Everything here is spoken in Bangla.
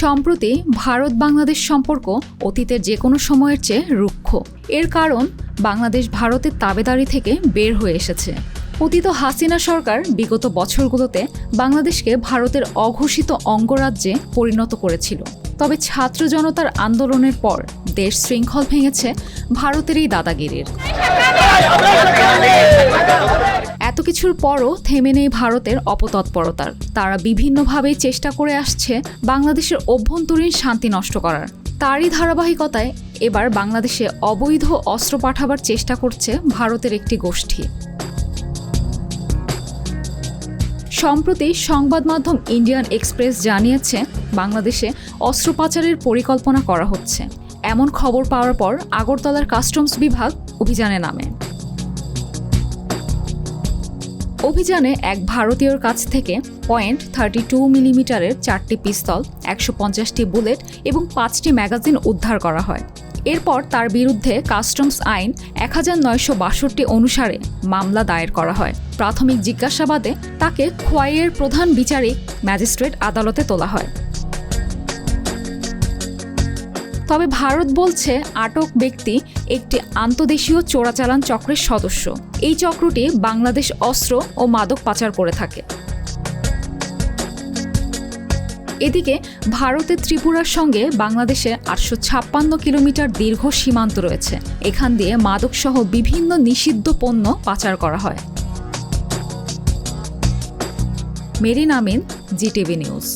সম্প্রতি ভারত বাংলাদেশ সম্পর্ক অতীতের যে কোনো সময়ের চেয়ে রুক্ষ। এর কারণ বাংলাদেশ ভারতের তাবেদারি থেকে বের হয়ে এসেছে। পতিত হাসিনা সরকার বিগত বছরগুলোতে বাংলাদেশকে ভারতের অঘোষিত অঙ্গরাজ্যে পরিণত করেছিল। তবে ছাত্র জনতার আন্দোলনের পর দেশ শৃঙ্খল ভেঙেছে ভারতের এই দাদাগিরির। এত কিছুর পরও থেমে নেই ভারতের অপতৎপরতার। তারা বিভিন্নভাবেই চেষ্টা করে আসছে বাংলাদেশের অভ্যন্তরীণ শান্তি নষ্ট করার। তারই ধারাবাহিকতায় এবার বাংলাদেশে অবৈধ অস্ত্র পাঠাবার চেষ্টা করছে ভারতের একটি গোষ্ঠী। সম্প্রতি সংবাদ মাধ্যম ইন্ডিয়ান এক্সপ্রেস জানিয়েছে বাংলাদেশে অস্ত্র পাচারের পরিকল্পনা করা হচ্ছে। এমন খবর পাওয়ার পর আগরতলার কাস্টমস বিভাগ অভিযানে নামে। অভিযানে এক ভারতীয়র কাছ থেকে .32 মিলিমিটারের 4টি পিস্তল, 150টি বুলেট এবং 5টি ম্যাগাজিন উদ্ধার করা হয়। এরপর তার বিরুদ্ধে কাস্টমস আইন 1962 অনুসারে মামলা দায়ের করা হয়। প্রাথমিক জিজ্ঞাসাবাদে তাকে খোয়াইয়ের প্রধান বিচারিক ম্যাজিস্ট্রেট আদালতে তোলা হয়। তবে ভারত বলছে আটক ব্যক্তি একটি আন্তদেশীয় চোরাচালান চক্রের সদস্য। এই চক্রটি বাংলাদেশ অস্ত্র ও মাদক পাচার করে থাকে। এদিকে ভারতের ত্রিপুরার সঙ্গে বাংলাদেশের 856 কিলোমিটার দীর্ঘ সীমান্ত রয়েছে। এখান দিয়ে মাদকসহ বিভিন্ন নিষিদ্ধ পণ্য পাচার করা হয়। মেরিন আমিন, জিটিভি নিউজ।